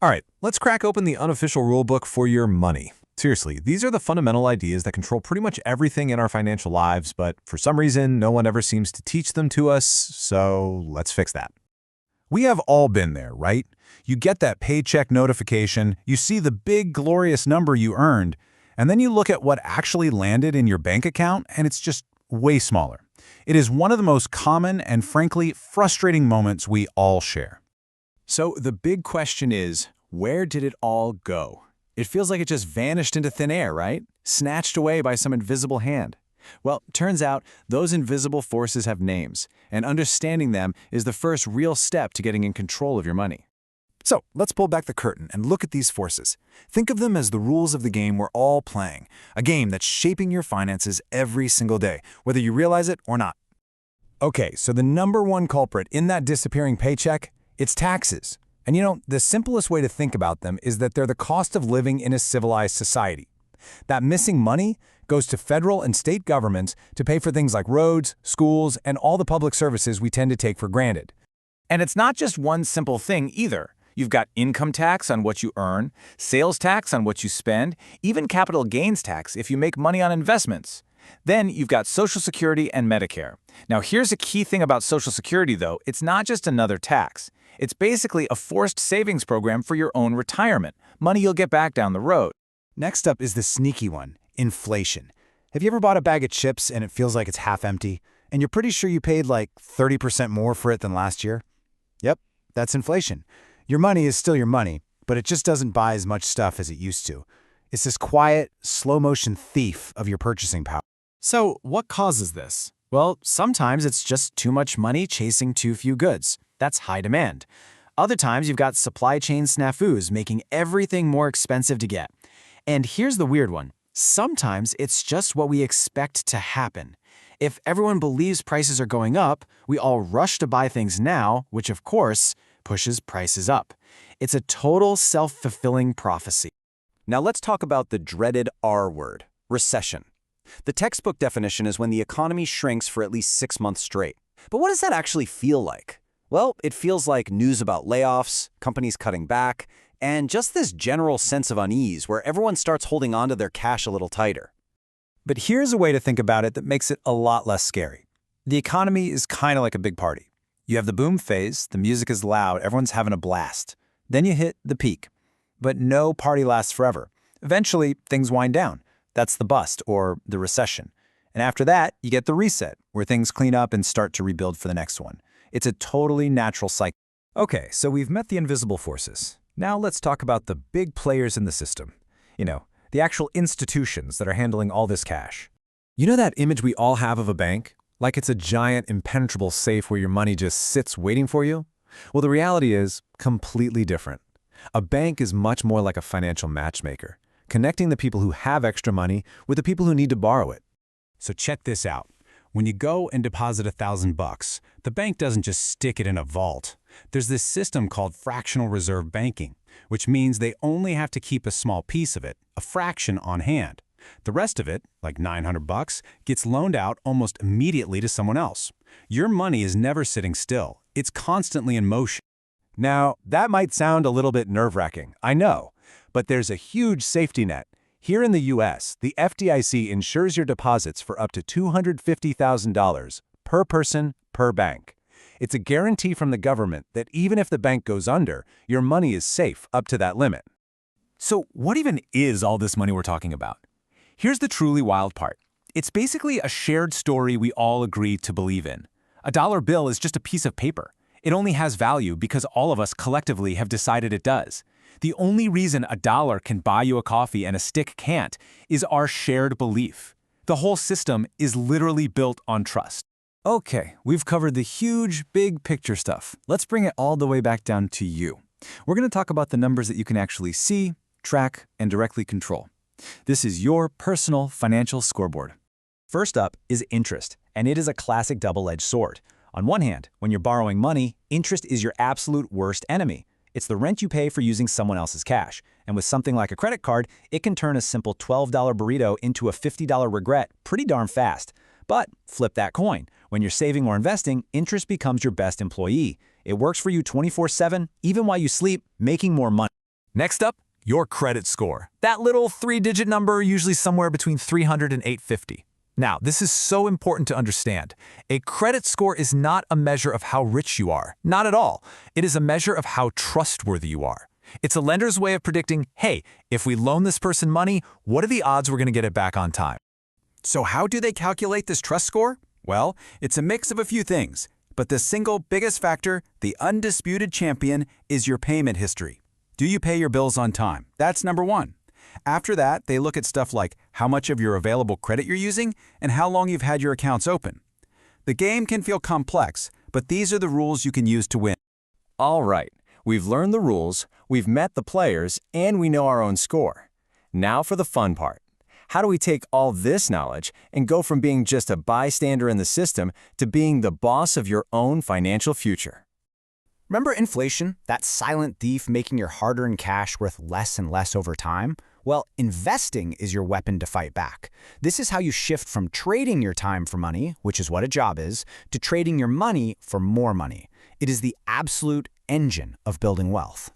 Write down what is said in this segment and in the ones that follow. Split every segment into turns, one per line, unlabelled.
All right, let's crack open the unofficial rulebook for your money. Seriously, these are the fundamental ideas that control pretty much everything in our financial lives, but for some reason, no one ever seems to teach them to us, so let's fix that.
We have all been there, right? You get that paycheck notification, you see the big, glorious number you earned, and then you look at what actually landed in your bank account, and it's just way smaller. It is one of the most common and, frankly, frustrating moments we all share.
So the big question is, where did it all go? It feels like it just vanished into thin air, right? Snatched away by some invisible hand. Well, turns out those invisible forces have names, and understanding them is the first real step to getting in control of your money.
So let's pull back the curtain and look at these forces. Think of them as the rules of the game we're all playing, a game that's shaping your finances every single day, whether you realize it or not. Okay, so the number one culprit in that disappearing paycheck, it's taxes. And you know, the simplest way to think about them is that they're the cost of living in a civilized society. That missing money goes to federal and state governments to pay for things like roads, schools, and all the public services we tend to take for granted.
And it's not just one simple thing either. You've got income tax on what you earn, sales tax on what you spend, even capital gains tax if you make money on investments. Then you've got Social Security and Medicare. Now here's a key thing about Social Security though, it's not just another tax. It's basically a forced savings program for your own retirement, money you'll get back down the road.
Next up is the sneaky one, inflation. Have you ever bought a bag of chips and it feels like it's half empty, and you're pretty sure you paid like 30% more for it than last year? Yep, that's inflation. Your money is still your money, but it just doesn't buy as much stuff as it used to. It's this quiet, slow-motion thief of your purchasing power.
So what causes this? Well, sometimes it's just too much money chasing too few goods. That's high demand. Other times you've got supply chain snafus making everything more expensive to get. And here's the weird one. Sometimes it's just what we expect to happen. If everyone believes prices are going up, we all rush to buy things now, which of course pushes prices up. It's a total self-fulfilling prophecy.
Now let's talk about the dreaded R word, recession. The textbook definition is when the economy shrinks for at least 6 months straight. But what does that actually feel like? Well, it feels like news about layoffs, companies cutting back, and just this general sense of unease where everyone starts holding on to their cash a little tighter.
But here's a way to think about it that makes it a lot less scary. The economy is kind of like a big party. You have the boom phase, the music is loud, everyone's having a blast. Then you hit the peak. But no party lasts forever. Eventually, things wind down. That's the bust, or the recession. And after that, you get the reset, where things clean up and start to rebuild for the next one. It's a totally natural cycle. Okay, so we've met the invisible forces. Now let's talk about the big players in the system. You know, the actual institutions that are handling all this cash. You know that image we all have of a bank? Like it's a giant, impenetrable safe where your money just sits waiting for you? Well, the reality is completely different. A bank is much more like a financial matchmaker, connecting the people who have extra money with the people who need to borrow it. So check this out. When you go and deposit $1,000, the bank doesn't just stick it in a vault. There's this system called fractional reserve banking, which means they only have to keep a small piece of it, a fraction, on hand. The rest of it, like $900, gets loaned out almost immediately to someone else. Your money is never sitting still. It's constantly in motion. Now, that might sound a little bit nerve-wracking, I know, but there's a huge safety net. Here in the U.S., the FDIC insures your deposits for up to $250,000 per person, per bank. It's a guarantee from the government that even if the bank goes under, your money is safe up to that limit.
So what even is all this money we're talking about? Here's the truly wild part. It's basically a shared story we all agree to believe in. A dollar bill is just a piece of paper. It only has value because all of us collectively have decided it does. The only reason a dollar can buy you a coffee and a stick can't is our shared belief. The whole system is literally built on trust.
Okay, we've covered the huge, big picture stuff. Let's bring it all the way back down to you. We're going to talk about the numbers that you can actually see, track, and directly control. This is your personal financial scoreboard. First up is interest, and it is a classic double-edged sword. On one hand, when you're borrowing money, interest is your absolute worst enemy. It's the rent you pay for using someone else's cash. And with something like a credit card, it can turn a simple $12 burrito into a $50 regret pretty darn fast. But flip that coin. When you're saving or investing, interest becomes your best employee. It works for you 24/7, even while you sleep, making more money.
Next up, your credit score. That little 3-digit number, usually somewhere between 300 and 850. Now, this is so important to understand. A credit score is not a measure of how rich you are. Not at all. It is a measure of how trustworthy you are. It's a lender's way of predicting, hey, if we loan this person money, what are the odds we're going to get it back on time?
So how do they calculate this trust score? Well, it's a mix of a few things, but the single biggest factor, the undisputed champion, is your payment history. Do you pay your bills on time? That's number one. After that, they look at stuff like how much of your available credit you're using and how long you've had your accounts open. The game can feel complex, but these are the rules you can use to win.
All right, we've learned the rules, we've met the players, and we know our own score. Now for the fun part. How do we take all this knowledge and go from being just a bystander in the system to being the boss of your own financial future?
Remember inflation, that silent thief making your hard-earned cash worth less and less over time? Well, investing is your weapon to fight back. This is how you shift from trading your time for money, which is what a job is, to trading your money for more money. It is the absolute engine of building wealth.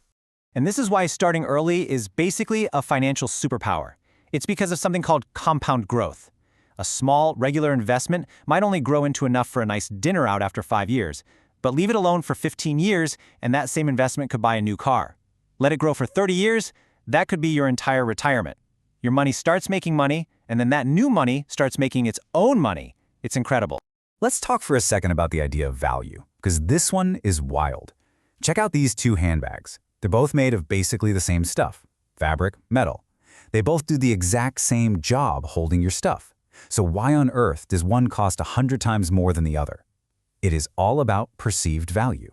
And this is why starting early is basically a financial superpower. It's because of something called compound growth. A small, regular investment might only grow into enough for a nice dinner out after 5 years, but leave it alone for 15 years and that same investment could buy a new car. Let it grow for 30 years, that could be your entire retirement. Your money starts making money, and then that new money starts making its own money. It's incredible.
Let's talk for a second about the idea of value, because this one is wild. Check out these two handbags. They're both made of basically the same stuff, fabric, metal. They both do the exact same job holding your stuff. So why on earth does one cost 100 times more than the other? It is all about perceived value.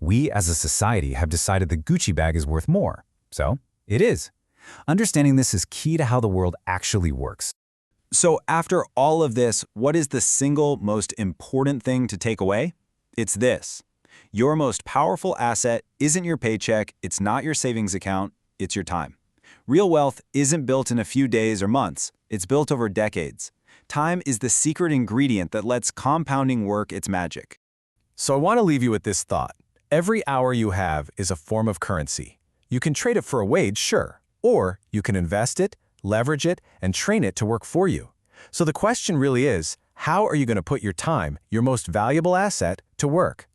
We as a society have decided the Gucci bag is worth more. So it is. Understanding this is key to how the world actually works.
So after all of this, what is the single most important thing to take away? It's this. Your most powerful asset isn't your paycheck, it's not your savings account, it's your time. Real wealth isn't built in a few days or months, it's built over decades. Time is the secret ingredient that lets compounding work its magic. So I want to leave you with this thought. Every hour you have is a form of currency. You can trade it for a wage, sure, or you can invest it, leverage it, and train it to work for you. So the question really is, how are you going to put your time, your most valuable asset, to work?